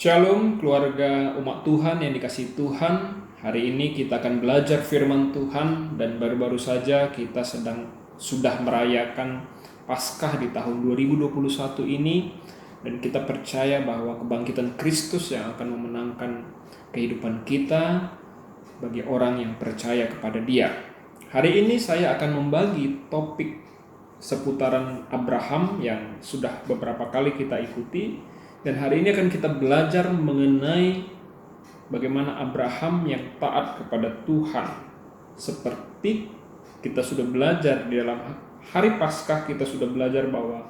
Shalom keluarga umat Tuhan yang dikasihi Tuhan. Hari ini kita akan belajar firman Tuhan dan baru-baru saja kita sudah merayakan Paskah di tahun 2021 ini, dan kita percaya bahwa kebangkitan Kristus yang akan memenangkan kehidupan kita bagi orang yang percaya kepada Dia. Hari ini saya akan membagi topik seputaran Abraham yang sudah beberapa kali kita ikuti. Dan hari ini akan kita belajar mengenai bagaimana Abraham yang taat kepada Tuhan. Seperti kita sudah belajar di dalam hari Paskah, kita sudah belajar bahwa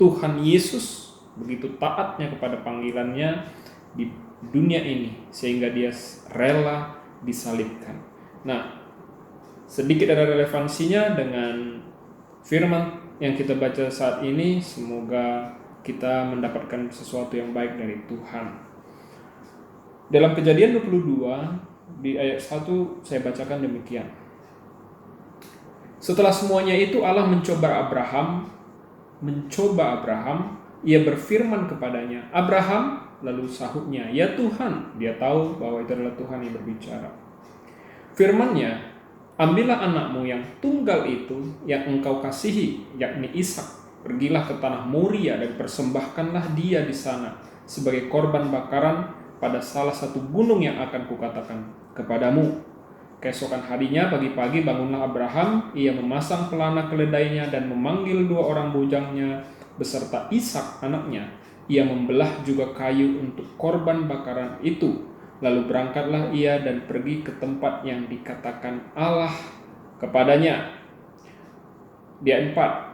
Tuhan Yesus begitu taatnya kepada panggilannya di dunia ini, sehingga dia rela disalibkan. Nah, sedikit ada relevansinya dengan firman yang kita baca saat ini. Semoga kita mendapatkan sesuatu yang baik dari Tuhan. Dalam Kejadian 22 di ayat 1 saya bacakan demikian. Setelah semuanya itu Allah mencoba Abraham, ia berfirman kepadanya, "Abraham," lalu sahutnya, "Ya Tuhan." Dia tahu bahwa itu adalah Tuhan yang berbicara. Firman-Nya, "Ambillah anakmu yang tunggal itu yang engkau kasihi, yakni Ishak. Pergilah ke tanah Moria dan persembahkanlah dia di sana sebagai korban bakaran pada salah satu gunung yang akan kukatakan kepadamu." Keesokan harinya pagi-pagi bangunlah Abraham, ia memasang pelana keledainya dan memanggil 2 orang bujangnya beserta Ishak anaknya. Ia membelah juga kayu untuk korban bakaran itu. Lalu berangkatlah ia dan pergi ke tempat yang dikatakan Allah kepadanya. Di ayat 4,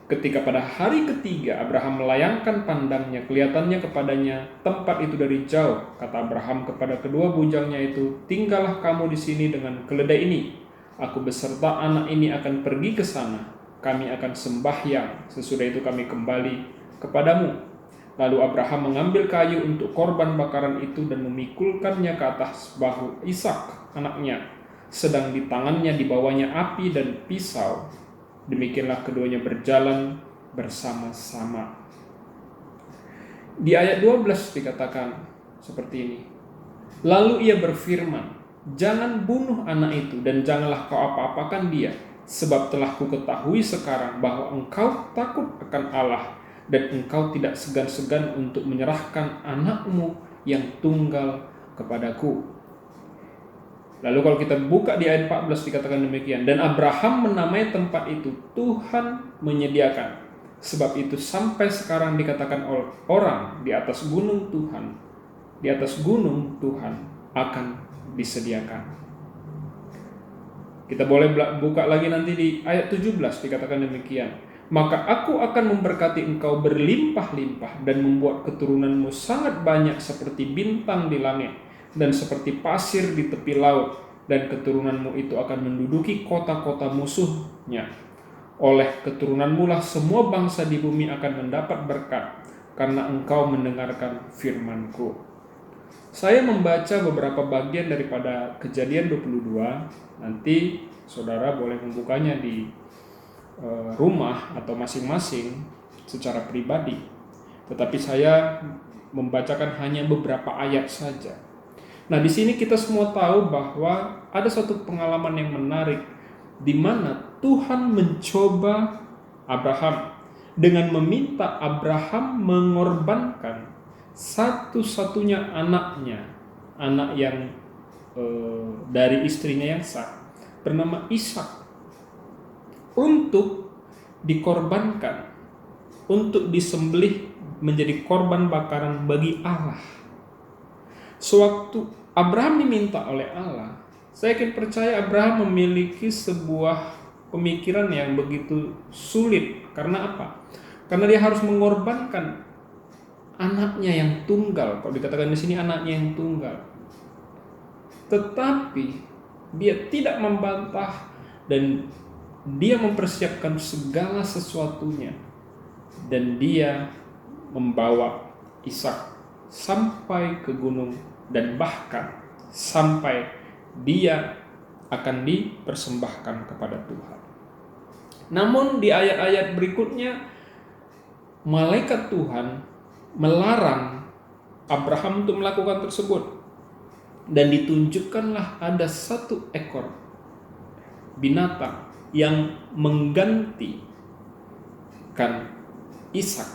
ketika pada hari ketiga Abraham melayangkan pandangnya, kelihatannya kepadanya tempat itu dari jauh. Kata Abraham kepada kedua bujangnya itu, "Tinggallah kamu di sini dengan keledai ini. Aku beserta anak ini akan pergi ke sana. Kami akan sembahyang. Sesudah itu kami kembali kepadamu." Lalu Abraham mengambil kayu untuk korban bakaran itu dan memikulkannya ke atas bahu Ishak anaknya, sedang di tangannya dibawanya api dan pisau. Demikianlah keduanya berjalan bersama-sama. Di ayat 12 dikatakan seperti ini. Lalu ia berfirman, "Jangan bunuh anak itu dan janganlah kau apa-apakan dia, sebab telah kuketahui sekarang bahwa engkau takut akan Allah dan engkau tidak segan-segan untuk menyerahkan anakmu yang tunggal kepadaku." Lalu kalau kita buka di ayat 14 dikatakan demikian, "Dan Abraham menamai tempat itu Tuhan menyediakan. Sebab itu sampai sekarang dikatakan orang di atas gunung Tuhan akan disediakan." Kita boleh buka lagi nanti di ayat 17 dikatakan demikian, "Maka aku akan memberkati engkau berlimpah-limpah dan membuat keturunanmu sangat banyak seperti bintang di langit dan seperti pasir di tepi laut, dan keturunanmu itu akan menduduki kota-kota musuhnya. Oleh keturunanmu lah semua bangsa di bumi akan mendapat berkat, karena engkau mendengarkan firman-Ku." Saya membaca beberapa bagian daripada Kejadian 22. Nanti saudara boleh membukanya di rumah atau masing-masing secara pribadi. Tetapi saya membacakan hanya beberapa ayat saja. Nah, di sini kita semua tahu bahwa ada satu pengalaman yang menarik di mana Tuhan mencoba Abraham dengan meminta Abraham mengorbankan satu-satunya anaknya, anak yang dari istrinya yang sah, bernama Ishak, untuk dikorbankan, untuk disembelih menjadi korban bakaran bagi Allah. Sewaktu Abraham diminta oleh Allah, saya yakin percaya Abraham memiliki sebuah pemikiran yang begitu sulit. Karena apa? Karena dia harus mengorbankan anaknya yang tunggal. Kalau dikatakan di sini anaknya yang tunggal. Tetapi dia tidak membantah dan dia mempersiapkan segala sesuatunya. Dan dia membawa Ishak sampai ke gunung dan bahkan sampai dia akan dipersembahkan kepada Tuhan. Namun di ayat-ayat berikutnya malaikat Tuhan melarang Abraham untuk melakukan tersebut. Dan ditunjukkanlah ada satu ekor binatang yang menggantikan Ishak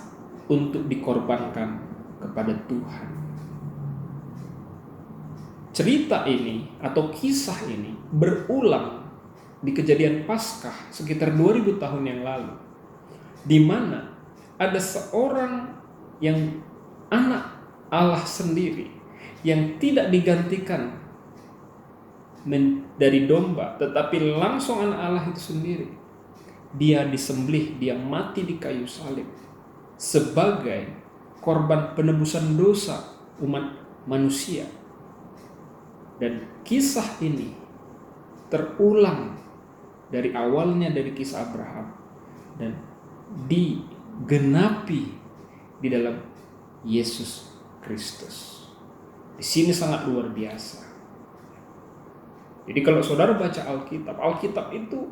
untuk dikorbankan kepada Tuhan. Cerita ini atau kisah ini berulang di kejadian Paskah sekitar 2000 tahun yang lalu, di mana ada seorang yang anak Allah sendiri yang tidak digantikan dari domba, tetapi langsung anak Allah itu sendiri. Dia disembelih, dia mati di kayu salib sebagai korban penebusan dosa umat manusia. Dan kisah ini terulang dari awalnya dari kisah Abraham dan digenapi di dalam Yesus Kristus. Di sini sangat luar biasa. Jadi kalau saudara baca Alkitab itu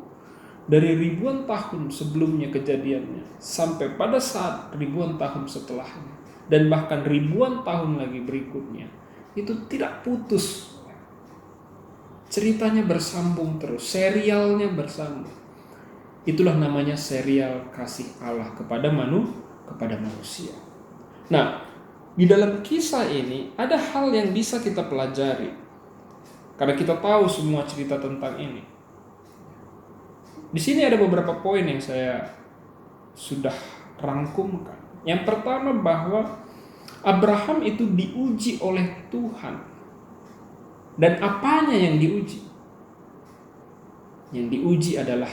dari ribuan tahun sebelumnya kejadiannya sampai pada saat ribuan tahun setelahnya dan bahkan ribuan tahun lagi berikutnya, itu tidak putus. Ceritanya bersambung terus, serialnya bersambung. Itulah namanya serial kasih Allah kepada manusia. Nah, di dalam kisah ini ada hal yang bisa kita pelajari. Karena kita tahu semua cerita tentang ini. Di sini ada beberapa poin yang saya sudah rangkumkan. Yang pertama, bahwa Abraham itu diuji oleh Tuhan. Dan apanya yang diuji? Yang diuji adalah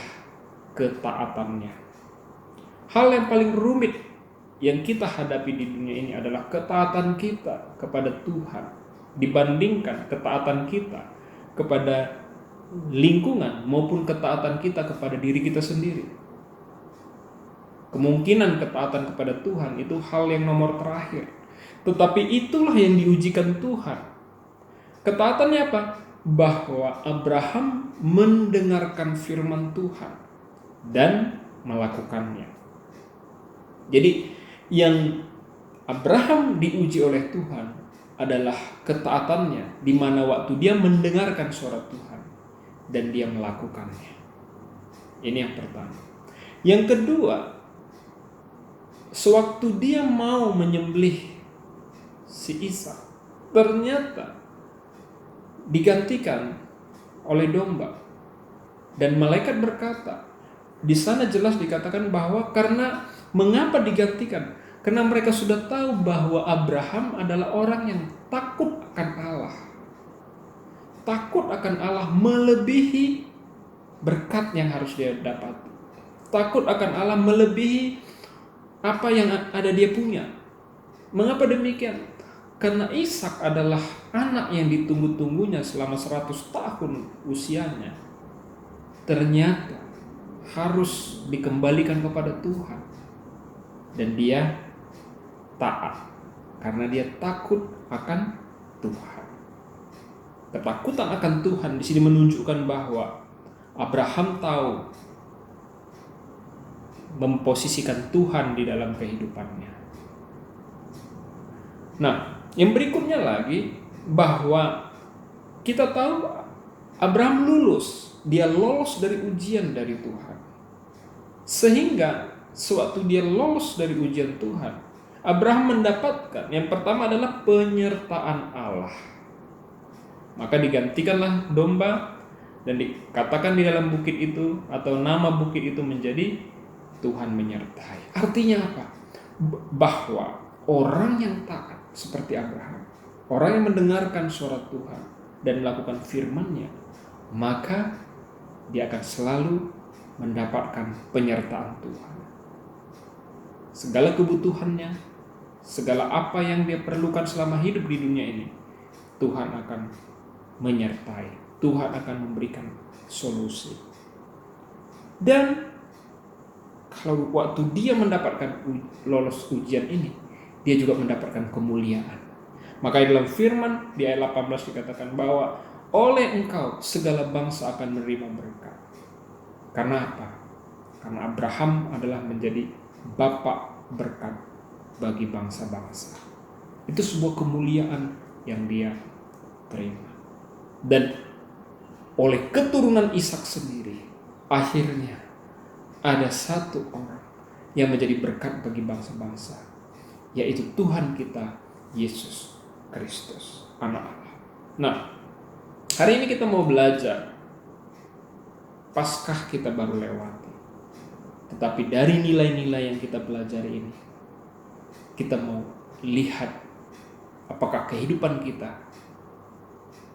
ketaatannya. Hal yang paling rumit yang kita hadapi di dunia ini adalah ketaatan kita kepada Tuhan dibandingkan ketaatan kita kepada lingkungan maupun ketaatan kita kepada diri kita sendiri. Kemungkinan ketaatan kepada Tuhan itu hal yang nomor terakhir. Tetapi itulah yang diujikan Tuhan. Ketaatannya apa? Bahwa Abraham mendengarkan firman Tuhan dan melakukannya. Jadi yang Abraham diuji oleh Tuhan adalah ketaatannya, di mana waktu dia mendengarkan suara Tuhan dan dia melakukannya. Ini yang pertama. Yang kedua, sewaktu dia mau menyembelih si Ishak, ternyata digantikan oleh domba. Dan malaikat berkata, di sana jelas dikatakan bahwa karena mengapa digantikan? Karena mereka sudah tahu bahwa Abraham adalah orang yang takut akan Allah. Takut akan Allah melebihi berkat yang harus dia dapati. Takut akan Allah melebihi apa yang ada dia punya. Mengapa demikian? Karena Ishak adalah anak yang ditunggu-tunggunya selama 100 tahun usianya. Ternyata harus dikembalikan kepada Tuhan. Dan dia taat. Karena dia takut akan Tuhan. Ketakutan akan Tuhan di sini menunjukkan bahwa Abraham tahu memposisikan Tuhan di dalam kehidupannya. Nah, yang berikutnya lagi, bahwa kita tahu Abraham lulus, dia lolos dari ujian dari Tuhan. Sehingga sewaktu dia lolos dari ujian Tuhan, Abraham mendapatkan yang pertama adalah penyertaan Allah. Maka digantikanlah domba dan dikatakan di dalam bukit itu atau nama bukit itu menjadi Tuhan menyertai. Artinya apa? Bahwa orang yang taat seperti Abraham, orang yang mendengarkan suara Tuhan dan melakukan firman-Nya, maka dia akan selalu mendapatkan penyertaan Tuhan. Segala kebutuhannya, segala apa yang dia perlukan selama hidup di dunia ini, Tuhan akan menyertai, Tuhan akan memberikan solusi. Dan kalau waktu dia mendapatkan lolos ujian ini, dia juga mendapatkan kemuliaan. Maka dalam firman di ayat 18 dikatakan bahwa oleh engkau segala bangsa akan menerima berkat. Karena apa? Karena Abraham adalah menjadi bapak berkat bagi bangsa-bangsa. Itu sebuah kemuliaan yang dia terima. Dan oleh keturunan Ishak sendiri, akhirnya ada satu orang yang menjadi berkat bagi bangsa-bangsa, yaitu Tuhan kita, Yesus Kristus, Anak Allah. Nah, hari ini kita mau belajar. Paskah kita baru lewati. Tetapi dari nilai-nilai yang kita pelajari ini, kita mau lihat apakah kehidupan kita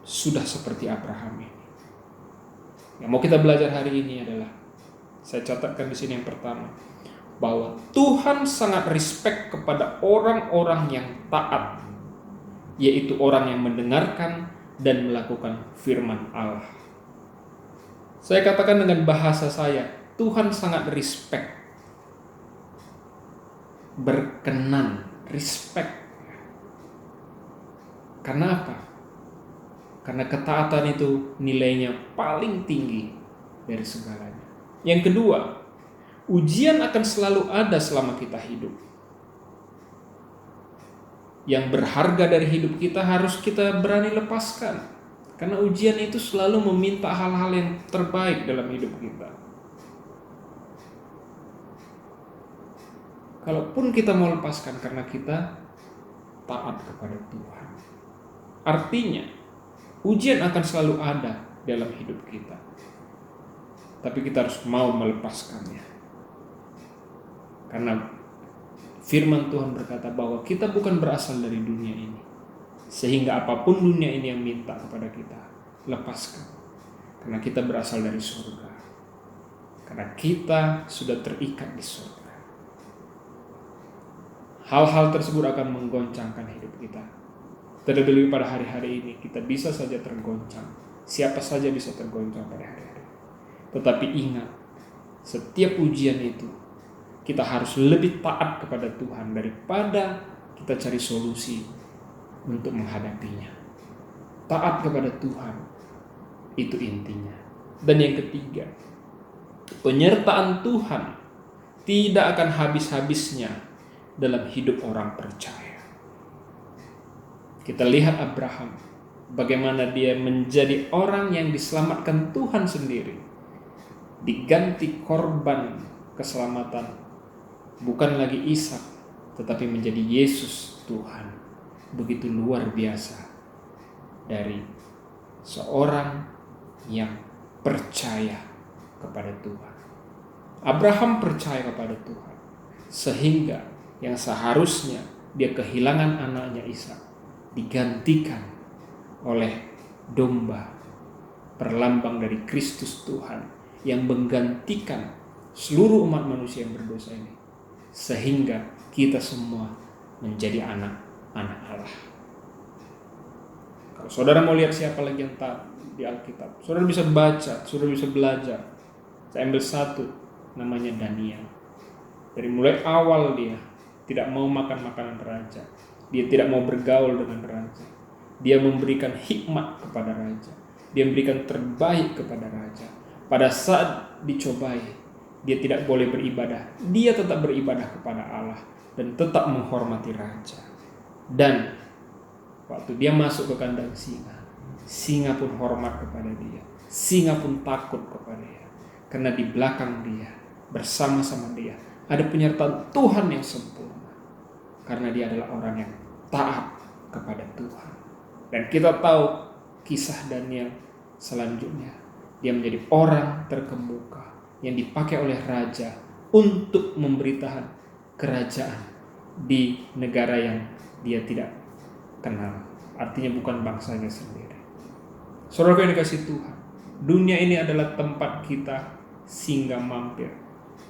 sudah seperti Abraham ini. Yang mau kita belajar hari ini adalah, saya catatkan di sini yang pertama, bahwa Tuhan sangat respect kepada orang-orang yang taat, yaitu orang yang mendengarkan dan melakukan firman Allah. Saya katakan dengan bahasa saya, Tuhan sangat respect, berkenan, respect. Karena apa? Karena ketaatan itu nilainya paling tinggi dari segalanya. Yang kedua, ujian akan selalu ada selama kita hidup. Yang berharga dari hidup kita harus kita berani lepaskan. Karena ujian itu selalu meminta hal-hal yang terbaik dalam hidup kita. Kalaupun kita mau lepaskan karena kita taat kepada Tuhan, artinya ujian akan selalu ada dalam hidup kita. Tapi kita harus mau melepaskannya. Karena firman Tuhan berkata bahwa kita bukan berasal dari dunia ini. Sehingga apapun dunia ini yang minta kepada kita, lepaskan. Karena kita berasal dari surga. Karena kita sudah terikat di surga. Hal-hal tersebut akan menggoncangkan hidup kita. Terlebih pada hari-hari ini, kita bisa saja tergoncang. Siapa saja bisa tergoncang pada hari-hari. Tetapi ingat, setiap ujian itu, kita harus lebih taat kepada Tuhan daripada kita cari solusi untuk menghadapinya. Taat kepada Tuhan, itu intinya. Dan yang ketiga, penyertaan Tuhan tidak akan habis-habisnya dalam hidup orang percaya. Kita lihat Abraham, bagaimana dia menjadi orang yang diselamatkan Tuhan sendiri, diganti korban keselamatan, bukan lagi Ishak, tetapi menjadi Yesus Tuhan. Begitu luar biasa dari seorang yang percaya kepada Tuhan. Abraham percaya kepada Tuhan, sehingga yang seharusnya dia kehilangan anaknya Ishak digantikan oleh domba, perlambang dari Kristus Tuhan yang menggantikan seluruh umat manusia yang berdosa ini, sehingga kita semua menjadi anak Allah. Kalau saudara mau lihat siapa lagi yang taat di Alkitab, saudara bisa baca, saudara bisa belajar. Saya ambil satu, namanya Daniel. Dari mulai awal dia tidak mau makan makanan raja, dia tidak mau bergaul dengan raja, dia memberikan hikmat kepada raja, dia memberikan terbaik kepada raja. Pada saat dicobai, dia tidak boleh beribadah, dia tetap beribadah kepada Allah dan tetap menghormati raja. Dan waktu dia masuk ke kandang singa, singa pun hormat kepada dia, singa pun takut kepada dia, karena di belakang dia, bersama-sama dia, ada penyertaan Tuhan yang sempurna, karena dia adalah orang yang taat kepada Tuhan. Dan kita tahu kisah Daniel selanjutnya, dia menjadi orang terkemuka yang dipakai oleh raja untuk memberitakan kerajaan di negara yang dia tidak kenal, artinya bukan bangsanya sendiri. Saudara yang dikasih Tuhan, dunia ini adalah tempat kita singgah mampir.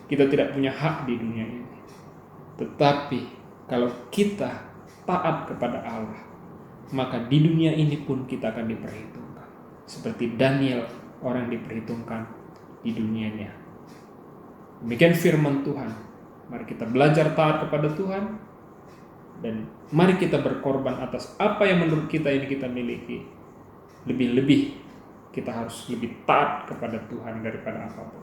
Kita tidak punya hak di dunia ini. Tetapi kalau kita taat kepada Allah, maka di dunia ini pun kita akan diperhitungkan. Seperti Daniel, orang diperhitungkan di dunianya. Demikian firman Tuhan. Mari kita belajar taat kepada Tuhan. Dan mari kita berkorban atas apa yang menurut kita ini kita miliki. Lebih-lebih kita harus lebih taat kepada Tuhan daripada apapun.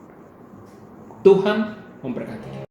Tuhan memberkati.